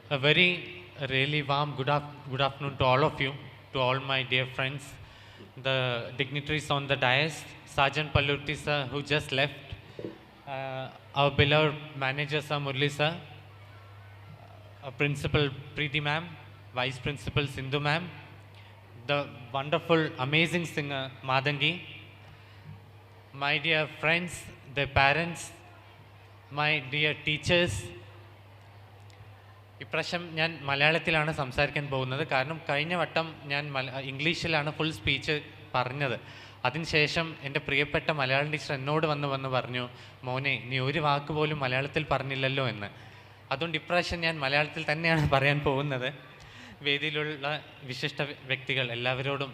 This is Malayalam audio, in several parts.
A very really warm good afternoon to all of you, to all my dear friends, the dignitaries on the dais, Sergeant Pallurti sir who just left, our beloved manager sir Murli sir, Principal Preeti ma'am, Vice Principal Sindhu ma'am, the wonderful amazing singer Madangi, my dear friends, their parents, my dear teachers. ഇപ്രാവശ്യം ഞാൻ മലയാളത്തിലാണ് സംസാരിക്കാൻ പോകുന്നത്. കാരണം കഴിഞ്ഞ വട്ടം ഞാൻ ഇംഗ്ലീഷിലാണ് ഫുൾ സ്പീച്ച് പറഞ്ഞത്. അതിനുശേഷം എൻ്റെ പ്രിയപ്പെട്ട മലയാളം ടീച്ചർ എന്നോട് വന്ന് പറഞ്ഞു, മോനെ നീ ഒരു വാക്ക് പോലും മലയാളത്തിൽ പറഞ്ഞില്ലല്ലോ എന്ന്. അതുകൊണ്ട് ഇപ്രാവശ്യം ഞാൻ മലയാളത്തിൽ തന്നെയാണ് പറയാൻ പോകുന്നത്. വേദിയിലുള്ള വിശിഷ്ട വ്യക്തികൾ എല്ലാവരോടും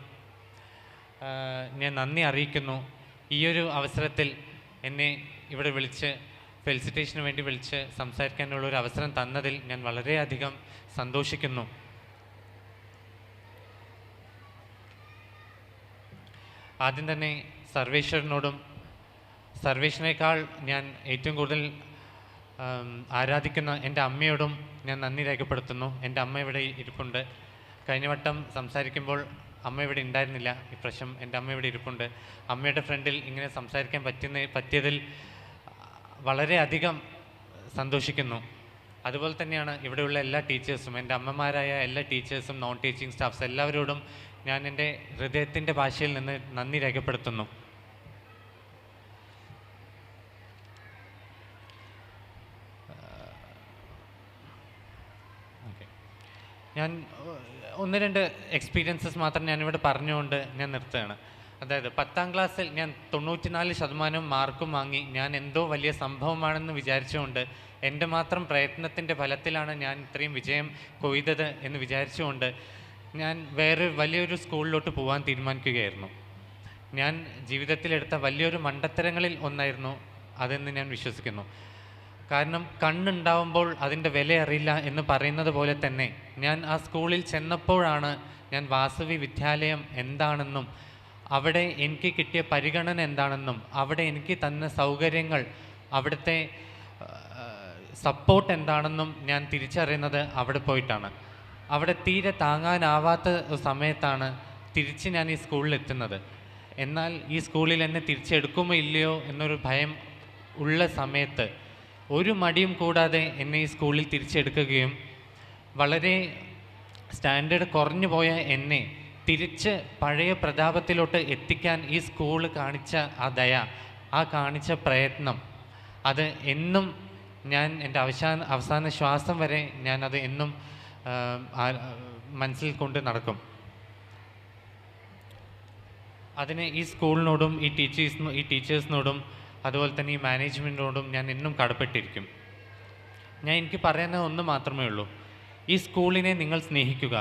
ഞാൻ നന്ദി അറിയിക്കുന്നു. ഈയൊരു അവസരത്തിൽ എന്നെ ഇവിടെ വിളിച്ച് ഫെലിസിറ്റേഷന് വേണ്ടി വിളിച്ച് സംസാരിക്കാനുള്ളൊരു അവസരം തന്നതിൽ ഞാൻ വളരെയധികം സന്തോഷിക്കുന്നു. ആദ്യം തന്നെ സർവേശ്വരനേക്കാൾ ഞാൻ ഏറ്റവും കൂടുതൽ ആരാധിക്കുന്ന എൻ്റെ അമ്മയോടും ഞാൻ നന്ദി രേഖപ്പെടുത്തുന്നു. എൻ്റെ അമ്മ ഇവിടെ ഇരിപ്പുണ്ട്. കഴിഞ്ഞ വട്ടം സംസാരിക്കുമ്പോൾ അമ്മ ഇവിടെ ഉണ്ടായിരുന്നില്ല. ഇപ്രാവശ്യം എൻ്റെ അമ്മ ഇവിടെ ഇരിപ്പുണ്ട്. അമ്മയുടെ ഫ്രണ്ടിൽ ഇങ്ങനെ സംസാരിക്കാൻ പറ്റിയതിൽ വളരെയധികം സന്തോഷിക്കുന്നു. അതുപോലെ തന്നെയാണ് ഇവിടെയുള്ള എല്ലാ ടീച്ചേഴ്സും, എൻ്റെ അമ്മമാരായ എല്ലാ ടീച്ചേഴ്സും, നോൺ ടീച്ചിങ് സ്റ്റാഫ്സ് എല്ലാവരോടും ഞാൻ എൻ്റെ ഹൃദയത്തിൻ്റെ ഭാഷയിൽ നിന്ന് നന്ദി രേഖപ്പെടുത്തുന്നു. ഞാൻ ഒന്ന് രണ്ട് എക്സ്പീരിയൻസസ് മാത്രം ഞാനിവിടെ പറഞ്ഞുകൊണ്ട് ഞാൻ നിർത്തുകയാണ്. അതായത് 10ാം ക്ലാസ്സിൽ ഞാൻ 94% മാർക്കും വാങ്ങി. ഞാൻ എന്തോ വലിയ സംഭവമാണെന്ന് വിചാരിച്ചുകൊണ്ട്, എൻ്റെ മാത്രം പ്രയത്നത്തിൻ്റെ ഫലത്തിലാണ് ഞാൻ ഇത്രയും വിജയം കൊയ്തത് എന്ന് വിചാരിച്ചുകൊണ്ട് ഞാൻ വേറെ വലിയൊരു സ്കൂളിലോട്ട് പോകാൻ തീരുമാനിക്കുകയായിരുന്നു. ഞാൻ ജീവിതത്തിലെടുത്ത വലിയൊരു മണ്ടത്തരങ്ങളിൽ ഒന്നായിരുന്നു അതെന്ന് ഞാൻ വിശ്വസിക്കുന്നു. കാരണം കണ്ണുണ്ടാവുമ്പോൾ അതിൻ്റെ വില അറിയില്ല എന്ന് പറയുന്നത് പോലെ തന്നെ ഞാൻ ആ സ്കൂളിൽ ചെന്നപ്പോഴാണ് ഞാൻ വാസവി വിദ്യാലയം എന്താണെന്നും അവിടെ എനിക്ക് കിട്ടിയ പരിഗണന എന്താണെന്നും അവിടെ എനിക്ക് തന്ന സൗകര്യങ്ങൾ, അവിടുത്തെ സപ്പോർട്ട് എന്താണെന്നും ഞാൻ തിരിച്ചറിയുന്നത് അവിടെ പോയിട്ടാണ്. അവിടെ തീരെ താങ്ങാനാവാത്ത സമയത്താണ് തിരിച്ച് ഞാൻ ഈ സ്കൂളിൽ എത്തുന്നത്. എന്നാൽ ഈ സ്കൂളിൽ എന്നെ തിരിച്ചെടുക്കുമോ ഇല്ലയോ എന്നൊരു ഭയം ഉള്ള സമയത്ത് ഒരു മടിയും കൂടാതെ എന്നെ ഈ സ്കൂളിൽ തിരിച്ചെടുക്കുകയും വളരെ സ്റ്റാൻഡേർഡ് കുറഞ്ഞു പോയ എന്നെ തിരിച്ച് പഴയ പ്രതാപത്തിലോട്ട് എത്തിക്കാൻ ഈ സ്കൂൾ കാണിച്ച ആ ദയ, ആ കാണിച്ച പ്രയത്നം, അത് എന്നും ഞാൻ എൻ്റെ അവസാന ശ്വാസം വരെ ഞാനത് എന്നും മനസ്സിൽ കൊണ്ട് നടക്കും. അതിന് ഈ സ്കൂളിനോടും ഈ ടീച്ചേഴ്സിനോടും അതുപോലെ തന്നെ ഈ മാനേജ്മെൻറ്റിനോടും ഞാൻ എന്നും കടപ്പെട്ടിരിക്കും. എനിക്ക് പറയുന്നത് ഒന്ന് മാത്രമേ ഉള്ളൂ, ഈ സ്കൂളിനെ നിങ്ങൾ സ്നേഹിക്കുക.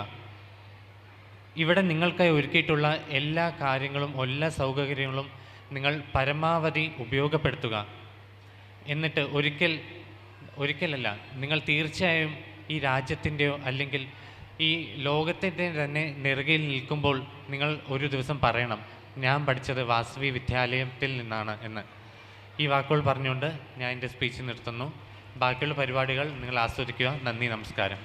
ഇവിടെ നിങ്ങൾക്കായി ഒരുക്കിയിട്ടുള്ള എല്ലാ കാര്യങ്ങളും, എല്ലാ സൗകര്യങ്ങളും നിങ്ങൾ പരമാവധി ഉപയോഗപ്പെടുത്തുക. എന്നിട്ട് ഒരിക്കലല്ല, നിങ്ങൾ തീർച്ചയായും ഈ രാജ്യത്തിൻ്റെയോ അല്ലെങ്കിൽ ഈ ലോകത്തിൻ്റെ തന്നെ നെറുകയിൽ നിൽക്കുമ്പോൾ നിങ്ങൾ ഒരു ദിവസം പറയണം, ഞാൻ പഠിച്ചത് വാസവി വിദ്യാലയത്തിൽ നിന്നാണ് എന്ന്. ഈ വാക്കുകൾ പറഞ്ഞുകൊണ്ട് ഞാൻ എൻ്റെ സ്പീച്ച് നിർത്തുന്നു. ബാക്കിയുള്ള പരിപാടികൾ നിങ്ങൾ ആസ്വദിക്കുക. നന്ദി, നമസ്കാരം.